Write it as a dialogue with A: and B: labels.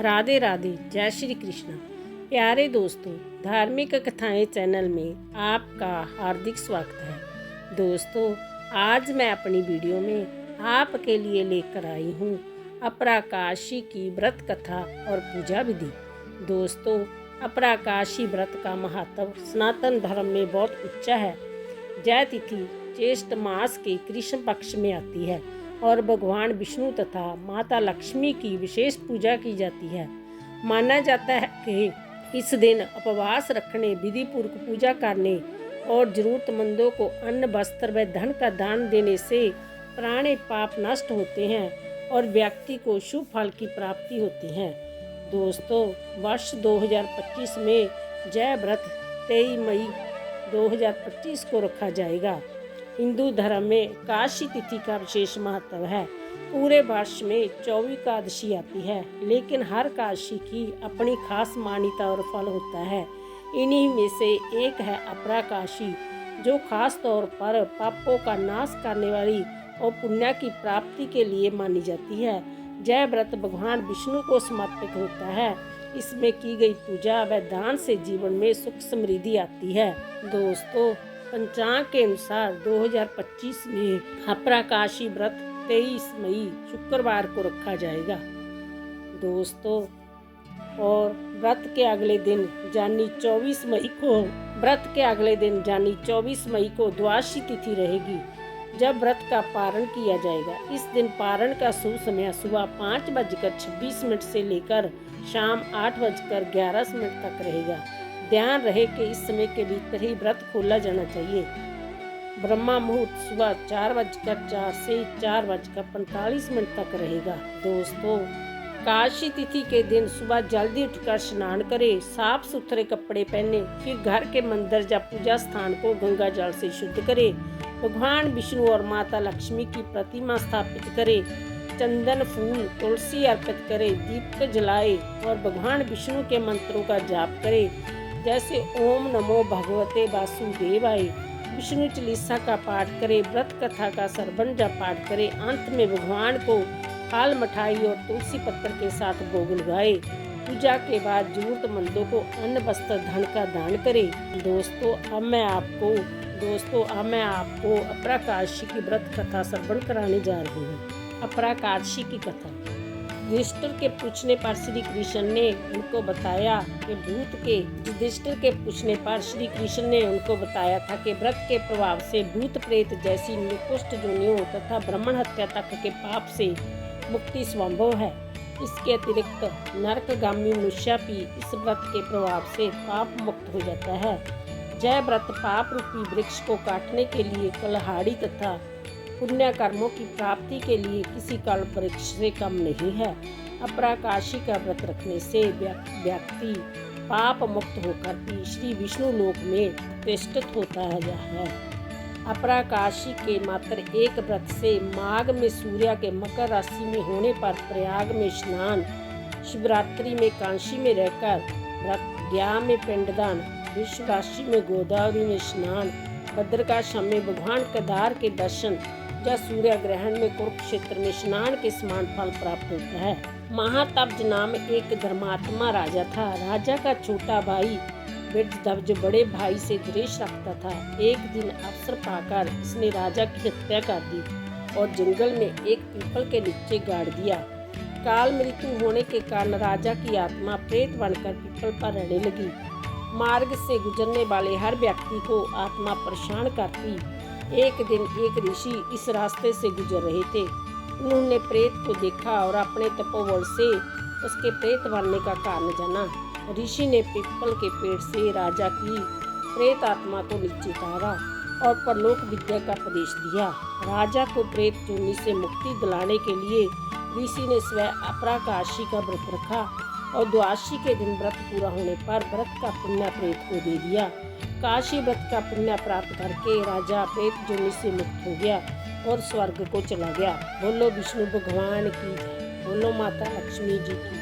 A: राधे राधे, जय श्री कृष्ण। प्यारे दोस्तों, धार्मिक कथाएं चैनल में आपका हार्दिक स्वागत है। दोस्तों, आज मैं अपनी वीडियो में आपके लिए लेकर आई हूँ अपराकाशी की व्रत कथा और पूजा विधि। दोस्तों, अपराकाशी व्रत का महत्व सनातन धर्म में बहुत ऊंचा है। जय तिथि ज्येष्ठ मास के कृष्ण पक्ष में आती है और भगवान विष्णु तथा माता लक्ष्मी की विशेष पूजा की जाती है। माना जाता है कि इस दिन उपवास रखने, विधि पूर्वक पूजा करने और जरूरतमंदों को अन्न, वस्त्र व धन का दान देने से पुराने पाप नष्ट होते हैं और व्यक्ति को शुभ फल की प्राप्ति होती है। दोस्तों, वर्ष 2025 में जय व्रत 23 मई 2025 को रखा जाएगा। हिंदू धर्म में काशी तिथि का विशेष महत्व है। पूरे वर्ष में 24 एकादशी आती है, लेकिन हर एकादशी की अपनी खास मान्यता और फल होता है। इन्हीं में से एक है अपराकाशी, जो खास तौर पर पापों का नाश करने वाली और पुण्य की प्राप्ति के लिए मानी जाती है। जय व्रत भगवान विष्णु को समर्पित होता है। इसमें की गई पूजा व दान से जीवन में सुख समृद्धि आती है। दोस्तों, पंचांग के अनुसार 2025 में अपराकाशी व्रत 23 मई शुक्रवार को रखा जाएगा। दोस्तों, और व्रत के अगले दिन यानी 24 मई को द्वादशी तिथि रहेगी, जब व्रत का पारण किया जाएगा। इस दिन पारण का शुभ समय सुबह 5:26 से लेकर शाम 8:11 तक रहेगा। ध्यान रहे कि इस समय के भीतर ही व्रत खोला जाना चाहिए। ब्रह्मा मुहूर्त सुबह 4:04 से 4:45 तक रहेगा। दोस्तों, काशी तिथि के दिन सुबह जल्दी उठकर स्नान करें, साफ सुथरे कपड़े पहने, फिर घर के मंदिर या पूजा स्थान को गंगा जल से शुद्ध करें। भगवान विष्णु और माता लक्ष्मी की प्रतिमा स्थापित करें, चंदन, फूल, तुलसी अर्पित करें, दीप जलाए और भगवान विष्णु के मंत्रों का जाप करें, जैसे ओम नमो भगवते वासुदेवाय। विष्णु चालीसा का पाठ करें, व्रत कथा का श्रवण या पाठ करें। अंत में भगवान को फल, मिठाई और तुलसी पत्र के साथ भोग लगाए। पूजा के बाद जरूरतमंदों को अन्न, वस्त्र, धन का दान करें। दोस्तों, अब मैं आपको अपराकाशी की व्रत कथा श्रवण कराने जा रही हूँ। अपराकाशी की कथा। युधिष्ठिर के पूछने पर श्री कृष्ण ने उनको बताया था कि व्रत के प्रभाव से भूत प्रेत जैसी निकृष्ट योनियों तथा ब्राह्मण हत्या तक के पाप से मुक्ति संभव है। इसके अतिरिक्त नरकगामी मनुष्य भी इस व्रत के प्रभाव से पाप मुक्त हो जाता है। जय व्रत पाप रूपी वृक्ष को काटने के लिए कलहाड़ी तथा पुण्य कर्मों की प्राप्ति के लिए किसी कल्प वृक्ष से कम नहीं है। अपराकाशी का व्रत रखने से व्यक्ति पाप मुक्त होकर भी श्री विष्णु लोक में प्रतिष्ठित होता है। अपराकाशी के मात्र एक व्रत से माघ में सूर्य के मकर राशि में होने पर प्रयाग में स्नान, शिवरात्रि में काशी में रहकर व्रत, ज्ञा में पिंडदान, विश्व राशि में गोदावरी में स्नान, भद्रकाशी में भगवान केदार के दर्शन या सूर्य ग्रहण में कुरुक्षेत्र में स्नान के समान फल प्राप्त होता है। महातब्ज नाम एक धर्मात्मा राजा था। राजा का छोटा भाई वृषध्वज बड़े भाई से द्वेष रखता था। एक दिन अवसर पाकर इसने राजा की हत्या कर दी और जंगल में एक पीपल के नीचे गाड़ दिया। काल मृत्यु होने के कारण राजा की आत्मा प्रेत बनकर पीपल पर रहने लगी। मार्ग से गुजरने वाले हर व्यक्ति को आत्मा परेशान करती। एक दिन एक ऋषि इस रास्ते से गुजर रहे थे। उन्होंने प्रेत को देखा और अपने तपोबल से उसके प्रेत बनने का कारण जाना। ऋषि ने पीपल के पेड़ से राजा की प्रेत आत्मा को नीचे उतारा और परलोक विद्या का उपदेश दिया। राजा को प्रेत जोनी से मुक्ति दिलाने के लिए ऋषि ने स्वयं अपराकाशी का व्रत रखा और द्वादशी के दिन व्रत पूरा होने पर व्रत का पुण्य प्रेत को दे दिया। काशी व्रत का पुण्य प्राप्त करके राजा प्रेत जोनी से मुक्त हो गया और स्वर्ग को चला गया। बोलो विष्णु भगवान की जय, बोलो माता लक्ष्मी जी की।